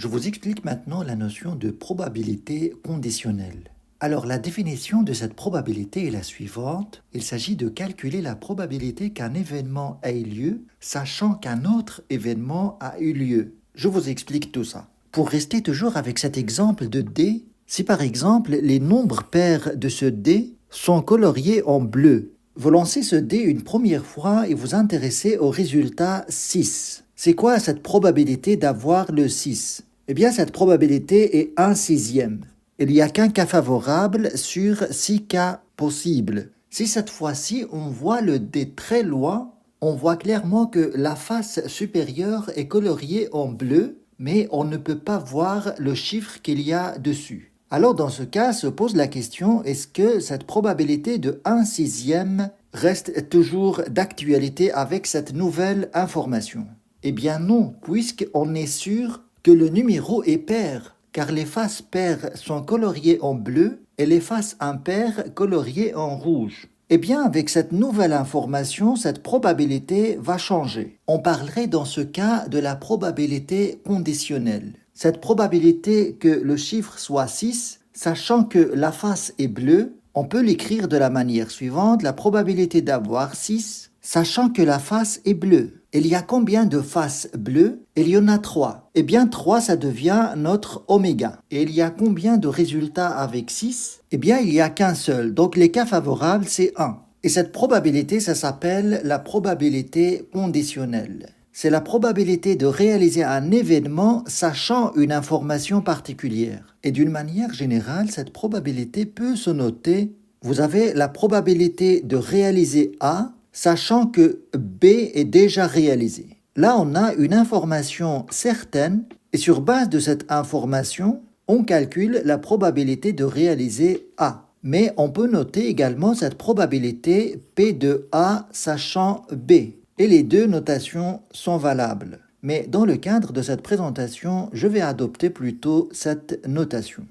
Je vous explique maintenant la notion de probabilité conditionnelle. Alors la définition de cette probabilité est la suivante. Il s'agit de calculer la probabilité qu'un événement ait lieu, sachant qu'un autre événement a eu lieu. Je vous explique tout ça. Pour rester toujours avec cet exemple de D, si par exemple les nombres pairs de ce D sont coloriés en bleu, vous lancez ce dé une première fois et vous intéressez au résultat 6. C'est quoi cette probabilité d'avoir le 6? Eh bien, cette probabilité est 1/6. Il n'y a qu'un cas favorable sur 6 cas possibles. Si cette fois-ci on voit le dé très loin, on voit clairement que la face supérieure est coloriée en bleu, mais on ne peut pas voir le chiffre qu'il y a dessus. Alors dans ce cas se pose la question, est-ce que cette probabilité de 1/6 reste toujours d'actualité avec cette nouvelle information? Eh bien non, puisqu'on est sûr que le numéro est pair, car les faces paires sont coloriées en bleu et les faces impaires coloriées en rouge. Eh bien, avec cette nouvelle information, cette probabilité va changer. On parlerait dans ce cas de la probabilité conditionnelle. Cette probabilité que le chiffre soit 6, sachant que la face est bleue, on peut l'écrire de la manière suivante, la probabilité d'avoir 6, sachant que la face est bleue. Il y a combien de faces bleues? Il y en a 3. Eh bien 3, ça devient notre oméga. Et il y a combien de résultats avec 6? Eh bien il n'y a qu'un seul. Donc les cas favorables, c'est 1. Et cette probabilité, ça s'appelle la probabilité conditionnelle. C'est la probabilité de réaliser un événement sachant une information particulière. Et d'une manière générale, cette probabilité peut se noter. Vous avez la probabilité de réaliser A, sachant que B est déjà réalisé. Là, on a une information certaine et sur base de cette information, on calcule la probabilité de réaliser A. Mais on peut noter également cette probabilité P de A sachant B. Et les deux notations sont valables. Mais dans le cadre de cette présentation, je vais adopter plutôt cette notation.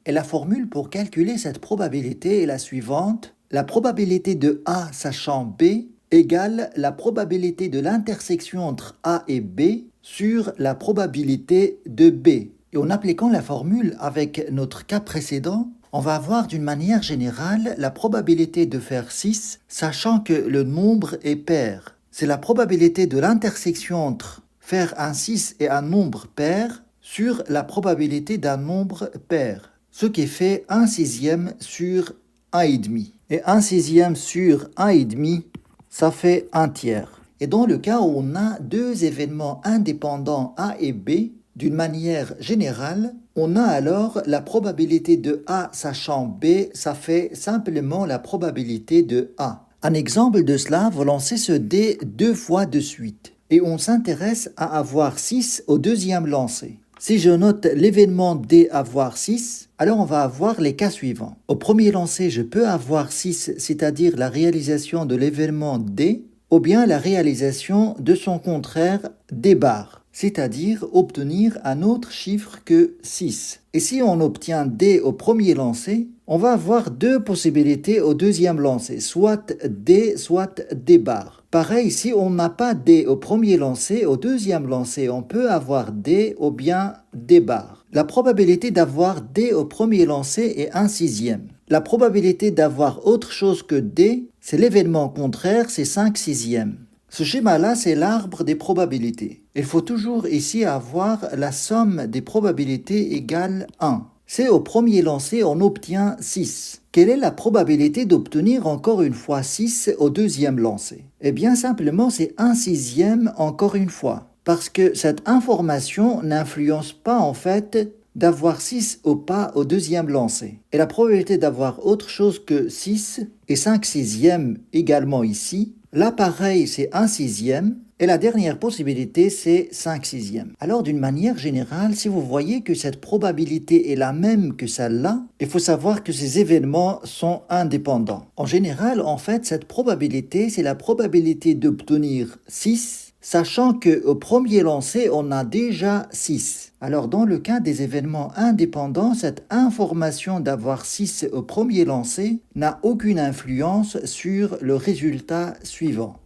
Et la formule pour calculer cette probabilité est la suivante. La probabilité de A sachant B égale la probabilité de l'intersection entre A et B sur la probabilité de B. Et en appliquant la formule avec notre cas précédent, on va avoir d'une manière générale la probabilité de faire 6, sachant que le nombre est pair. C'est la probabilité de l'intersection entre faire un 6 et un nombre pair sur la probabilité d'un nombre pair, ce qui fait 1/6 sur 1,5. Et 1/6 sur 1,5, ça fait 1/3. Et dans le cas où on a deux événements indépendants A et B, d'une manière générale, on a alors la probabilité de A sachant B, ça fait simplement la probabilité de A. Un exemple de cela, vous lancez ce dé 2 fois de suite et on s'intéresse à avoir 6 au deuxième lancer. Si je note l'événement D avoir 6, alors on va avoir les cas suivants. Au premier lancer, je peux avoir 6, c'est-à-dire la réalisation de l'événement D, ou bien la réalisation de son contraire D bar, c'est-à-dire obtenir un autre chiffre que 6. Et si on obtient D au premier lancer, on va avoir deux possibilités au deuxième lancer, soit D, soit D bar. Pareil, si on n'a pas D au premier lancer, au deuxième lancer, on peut avoir D ou bien D bar. La probabilité d'avoir D au premier lancer est 1/6. La probabilité d'avoir autre chose que D, c'est l'événement contraire, c'est 5/6. Ce schéma-là, c'est l'arbre des probabilités. Il faut toujours ici avoir la somme des probabilités égale 1. C'est au premier lancer, on obtient 6. Quelle est la probabilité d'obtenir encore une fois 6 au deuxième lancer? Eh bien, simplement, c'est 1/6 encore une fois. Parce que cette information n'influence pas en fait d'avoir 6 ou pas au deuxième lancer. Et la probabilité d'avoir autre chose que 6 et 5/6 également ici. Là, pareil, c'est 1/6. Et la dernière possibilité, c'est 5/6. Alors, d'une manière générale, si vous voyez que cette probabilité est la même que celle-là, il faut savoir que ces événements sont indépendants. En général, en fait, cette probabilité, c'est la probabilité d'obtenir 6, sachant qu'au premier lancer, on a déjà 6. Alors, dans le cas des événements indépendants, cette information d'avoir 6 au premier lancer n'a aucune influence sur le résultat suivant.